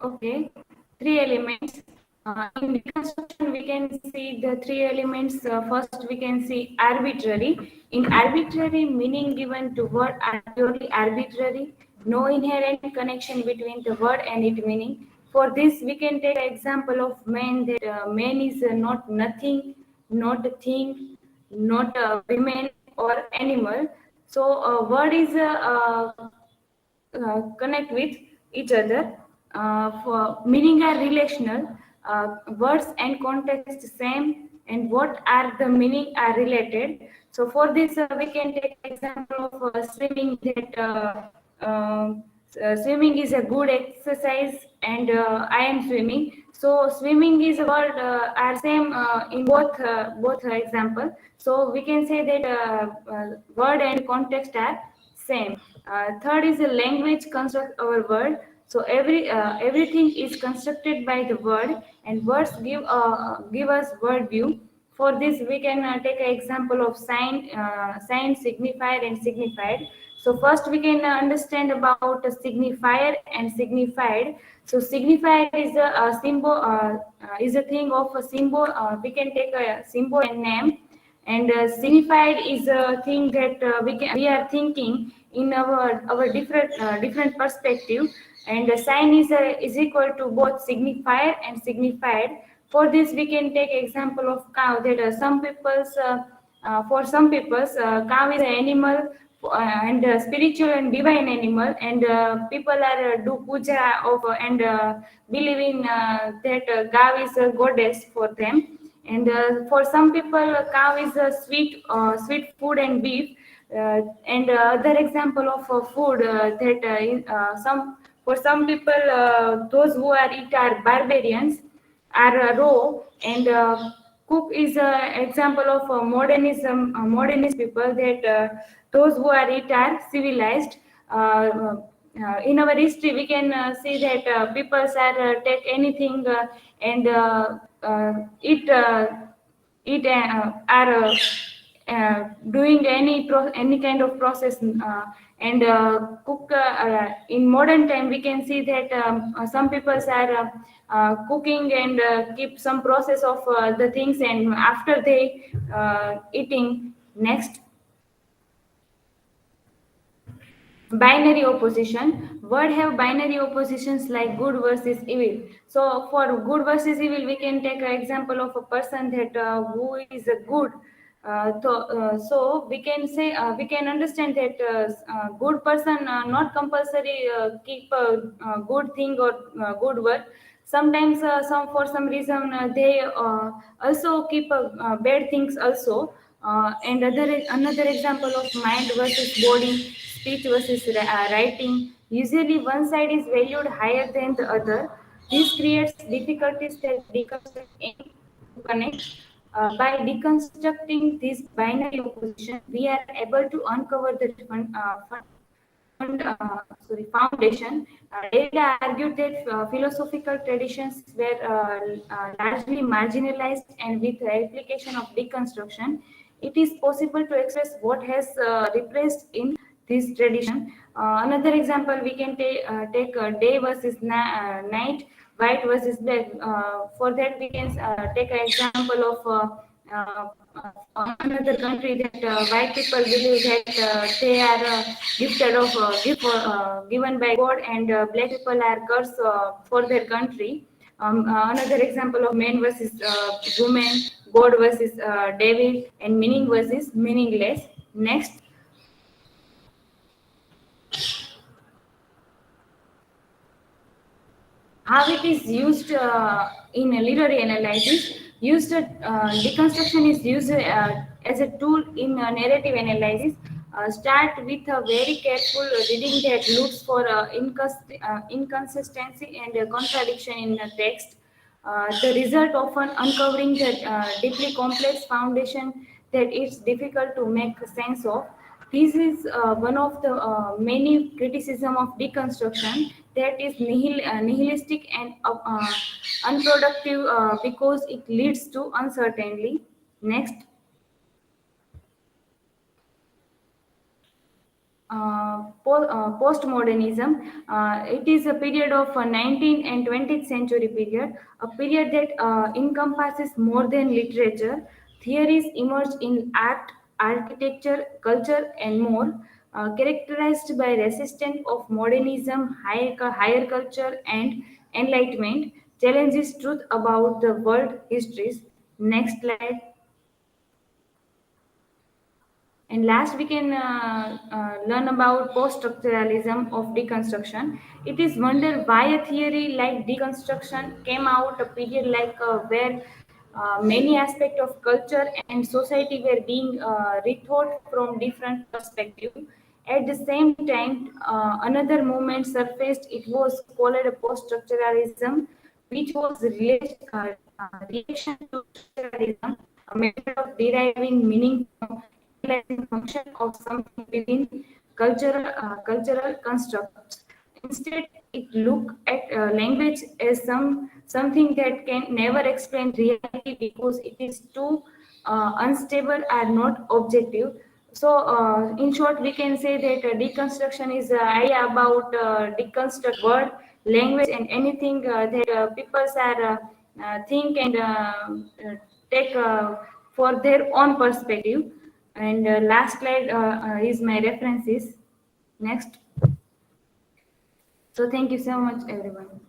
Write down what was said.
Okay, three elements. In reconstruction, we can see the three elements. First, we can see arbitrary. In arbitrary, meaning given to word are purely arbitrary. No inherent connection between the word and its meaning. For this, we can take an example of man. That man is not nothing, not a thing, not a woman or animal. So, word is connect with each other. For meaning are relational, words and context same, and what are the meaning are related. So for this, we can take example of swimming. That swimming is a good exercise, and I am swimming. So swimming is a word are same in both example. So we can say that word and context are same. Third is the language construct our word. So everything is constructed by the word, and words give us word view. For this, we can take an example of sign, signifier, and signified. So first, we can understand about a signifier and signified. So signifier is a symbol, is a thing of a symbol. We can take a symbol and name, and signified is a thing that we are thinking in our different perspective, and the sign is equal to both signifier and signified. For this, we can take example of cow. That some people's for some people's cow is an animal, and spiritual and divine animal, and people are do puja of and believe in that cow is a goddess for them. And for some people, cow is a sweet food and beef. And other example of food that some for some people, those who are eat are barbarians, are raw, and cook is an example of modernism, modernist people. That those who are eat are civilized. In our history, we can see that peoples are take anything and eat are doing any kind of process, and cook. In modern time, we can see that some people are cooking and keep some process of the things, and after they eating. Next, binary opposition. Word have binary oppositions like good versus evil. So for good versus evil, we can take an example of a person that who is a good. So we can say, we can understand that good person not compulsory keep a, good thing or good word. Sometimes some for some reason they also keep bad things also. And another example of mind versus body, speech versus writing. Usually, one side is valued higher than the other. This creates difficulties that deconstruct aim to connect. By deconstructing this binary opposition, we are able to uncover the foundation. Derrida argued that philosophical traditions were largely marginalized, and with the application of deconstruction, it is possible to express what has repressed in this tradition. Another example, we can take day versus night, white versus black. For that, we can take an example of another country, that white people believe that they are gifted of given by God, and black people are cursed for their country. Another example of man versus woman, God versus devil, and meaning versus meaningless. Next, how it is used in a literary analysis. Used Deconstruction is used as a tool in narrative analysis. Start with a very careful reading that looks for inconsistency and contradiction in the text. The result often uncovering the deeply complex foundation that it's difficult to make sense of. This is one of the many criticism of deconstruction, that is nihilistic and unproductive because it leads to uncertainty. Next, postmodernism. It is a period of 19th and 20th century period, a period that encompasses more than literature. Theories emerge in art, architecture, culture, and more, characterized by resistance of modernism, higher culture, and enlightenment, challenges truth about the world histories. Next slide. And last, we can learn about post-structuralism of deconstruction. It is wonder why a theory like deconstruction came out a period like where many aspects of culture and society were being rethought from different perspectives. At the same time, another movement surfaced. It was called a post-structuralism, which was reaction to structuralism, a method of deriving meaning from analyzing function of something within cultural constructs. Instead, it look at language as something that can never explain reality because it is too unstable and not objective. So, in short, we can say that deconstruction is an idea about deconstruct word, language, and anything that people are think and take for their own perspective. And last slide is my references. Next. So thank you so much, everyone.